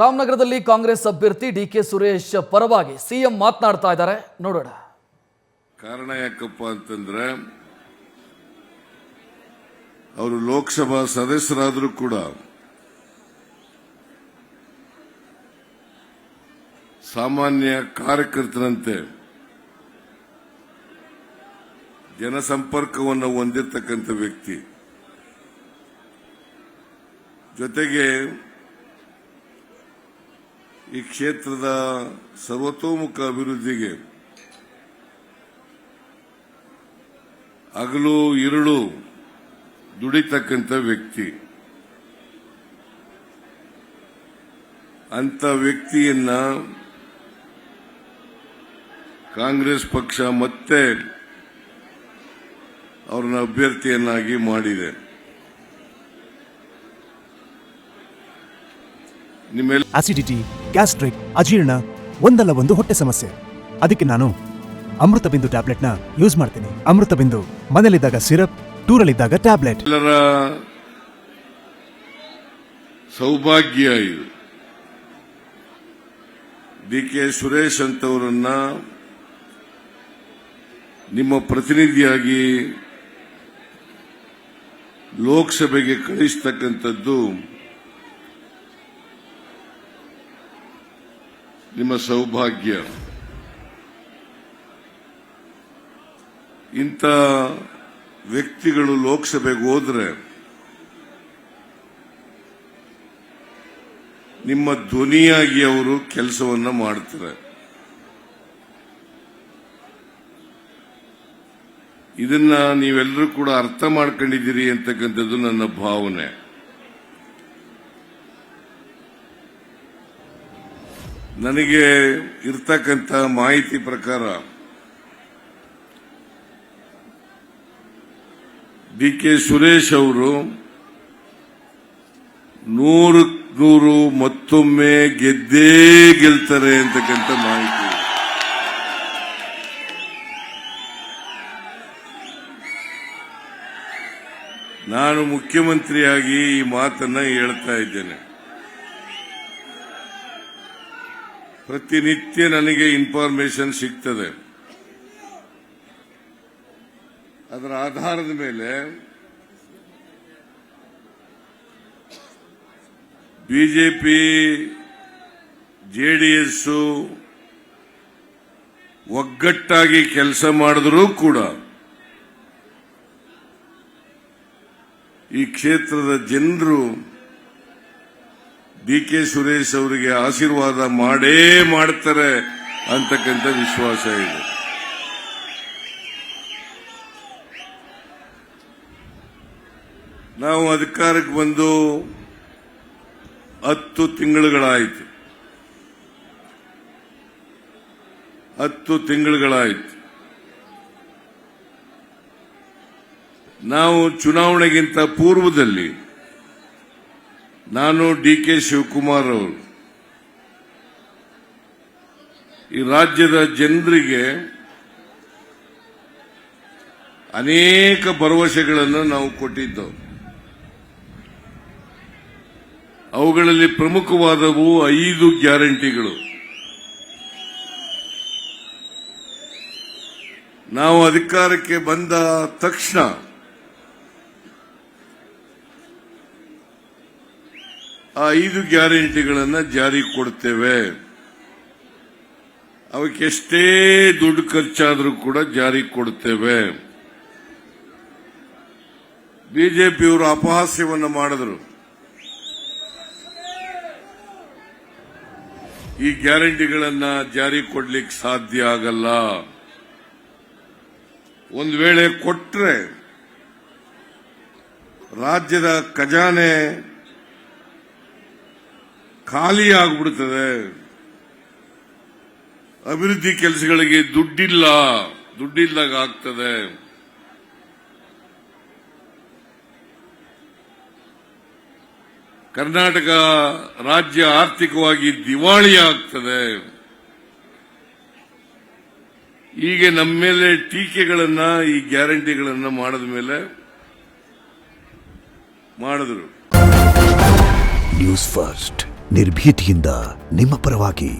ರಾಮನಗರದಲ್ಲಿ ಕಾಂಗ್ರೆಸ್ ಅಭ್ಯರ್ಥಿ ಡಿಕೆ ಸುರೇಶ್ ಪರವಾಗಿ ಸಿಎಂ ಮಾತನಾಡ್ತಾ ಇದ್ದಾರೆ, ನೋಡೋಣ. ಕಾರಣ ಯಾಕಪ್ಪ ಅಂತಂದ್ರೆ ಅವರು ಲೋಕಸಭಾ ಸದಸ್ಯರಾದರೂ ಕೂಡ ಸಾಮಾನ್ಯ ಕಾರ್ಯಕರ್ತರಂತೆ ಜನಸಂಪರ್ಕವನ್ನು ಹೊಂದಿರತಕ್ಕಂಥ ವ್ಯಕ್ತಿ. ಜೊತೆಗೆ ಈ ಕ್ಷೇತ್ರದ ಸರ್ವತೋಮುಖ ಅಭಿವೃದ್ಧಿಗೆ ಹಗಲು ಇರುಳು ದುಡಿತಕ್ಕಂಥ ವ್ಯಕ್ತಿ. ಅಂತ ವ್ಯಕ್ತಿಯನ್ನ ಕಾಂಗ್ರೆಸ್ ಪಕ್ಷ ಮತ್ತೆ ಅವರನ್ನ ಅಭ್ಯರ್ಥಿಯನ್ನಾಗಿ ಮಾಡಿದೆ. ಆಸಿಡಿಟಿ, ಗ್ಯಾಸ್ಟ್ರಿಕ್, ಅಜೀರ್ಣ, ಒಂದಲ್ಲ ಒಂದು ಹೊಟ್ಟೆ ಸಮಸ್ಯೆ. ಅದಕ್ಕೆ ನಾನು ಅಮೃತ ಬಿಂದು ಟ್ಯಾಬ್ಲೆಟ್ನ ಯೂಸ್ ಮಾಡ್ತೀನಿ. ಅಮೃತ ಬಿಂದು ಮನೇಲಿದ್ದಾಗ ಸಿರಪ್, ಟೂರಲ್ಲಿದ್ದಾಗ ಟ್ಯಾಬ್ಲೆಟ್. ಎಲ್ಲರ ಸೌಭಾಗ್ಯ ಇದು. ಡಿಕೆ ಸುರೇಶ್ ಅಂತವರನ್ನ ನಿಮ್ಮ ಪ್ರತಿನಿಧಿಯಾಗಿ ಲೋಕಸಭೆಗೆ ಕಳಿಸ್ತಕ್ಕಂಥದ್ದು ನಿಮ್ಮ ಸೌಭಾಗ್ಯ. ಇಂಥ ವ್ಯಕ್ತಿಗಳು ಲೋಕಸಭೆಗೆ ಹೋದ್ರೆ ನಿಮ್ಮ ಧ್ವನಿಯಾಗಿ ಅವರು ಕೆಲಸವನ್ನ ಮಾಡ್ತಾರೆ. ಇದನ್ನ ನೀವೆಲ್ಲರೂ ಕೂಡ ಅರ್ಥ ಮಾಡ್ಕೊಂಡಿದ್ದೀರಿ ಅಂತಕ್ಕಂಥದ್ದು ನನ್ನ ಭಾವನೆ. ನನಗೆ ಇರ್ತಕ್ಕಂಥ ಮಾಹಿತಿ ಪ್ರಕಾರ ಡಿಕೆ ಸುರೇಶ್ ಅವರು 100 ಮತ್ತೊಮ್ಮೆ ಗೆದ್ದೇ ಗೆಲ್ತಾರೆ ಅಂತಕ್ಕಂಥ ಮಾಹಿತಿ. ನಾನು ಮುಖ್ಯಮಂತ್ರಿಯಾಗಿ ಈ ಮಾತನ್ನ ಹೇಳ್ತಾ ಇದ್ದೇನೆ. ಪ್ರತಿನಿತ್ಯ ನನಗೆ ಇನ್ಫಾರ್ಮೇಶನ್ ಸಿಗ್ತದೆ. ಅದರ ಆಧಾರದ ಮೇಲೆ ಬಿಜೆಪಿ, ಜೆಡಿಎಸ್ ಒಗ್ಗಟ್ಟಾಗಿ ಕೆಲಸ ಮಾಡಿದರೂ ಕೂಡ ಈ ಕ್ಷೇತ್ರದ ಜನರು ಡಿಕೆ ಸುರೇಶ್ ಅವರಿಗೆ ಆಶೀರ್ವಾದ ಮಾಡೇ ಮಾಡ್ತಾರೆ ಅಂತಕ್ಕಂಥ ವಿಶ್ವಾಸ ಇದೆ. ನಾವು ಅಧಿಕಾರಕ್ಕೆ ಬಂದು 10 ತಿಂಗಳುಗಳಾಯಿತು. 10 ತಿಂಗಳುಗಳಾಯಿತು. ನಾವು ಚುನಾವಣೆಗಿಂತ ಪೂರ್ವದಲ್ಲಿ ನಾನು ಡಿಕೆ ಶಿವಕುಮಾರ್ ಅವರು ಈ ರಾಜ್ಯದ ಜನರಿಗೆ ಅನೇಕ ಭರವಸೆಗಳನ್ನು ನಾವು ಕೊಟ್ಟಿದ್ದೆವು. ಅವುಗಳಲ್ಲಿ ಪ್ರಮುಖವಾದವು 5 ಗ್ಯಾರಂಟಿಗಳು. ನಾವು ಅಧಿಕಾರಕ್ಕೆ ಬಂದ ತಕ್ಷಣ ಆ 5 ಗ್ಯಾರಂಟಿಗಳನ್ನು ಜಾರಿಗೆ ಕೊಡ್ತೇವೆ. ಅವಕ್ಕೆಷ್ಟೇ ದುಡ್ಡು ಖರ್ಚಾದರೂ ಕೂಡ ಜಾರಿಗೆ ಕೊಡ್ತೇವೆ. ಬಿಜೆಪಿಯವರು ಅಪಹಾಸ್ಯವನ್ನು ಮಾಡಿದರು. ಈ ಗ್ಯಾರಂಟಿಗಳನ್ನ ಜಾರಿಗೆ ಕೊಡ್ಲಿಕ್ಕೆ ಸಾಧ್ಯ ಆಗಲ್ಲ. ಒಂದು ವೇಳೆ ಕೊಟ್ರೆ ರಾಜ್ಯದ ಖಜಾನೆ ಖಾಲಿಯಾಗ್ಬಿಡುತ್ತದೆ. ಅಭಿವೃದ್ಧಿ ಕೆಲಸಗಳಿಗೆ ದುಡ್ಡಿಲ್ಲದಾಗ ಆಗ್ತದೆ. ಕರ್ನಾಟಕ ರಾಜ್ಯ ಆರ್ಥಿಕವಾಗಿ ದಿವಾಳಿ ಆಗ್ತದೆ. ಹೀಗೆ ನಮ್ಮ ಮೇಲೆ ಟೀಕೆಗಳನ್ನ ಈ ಗ್ಯಾರಂಟಿಗಳನ್ನ ಮಾಡಿದ ಮೇಲೆ ಮಾಡಿದ್ರು. ನ್ಯೂಸ್ ಫಸ್ಟ್ ನಿರ್ಭೀತಿಯಿಂದ ನಿಮ್ಮ ಪರವಾಗಿ.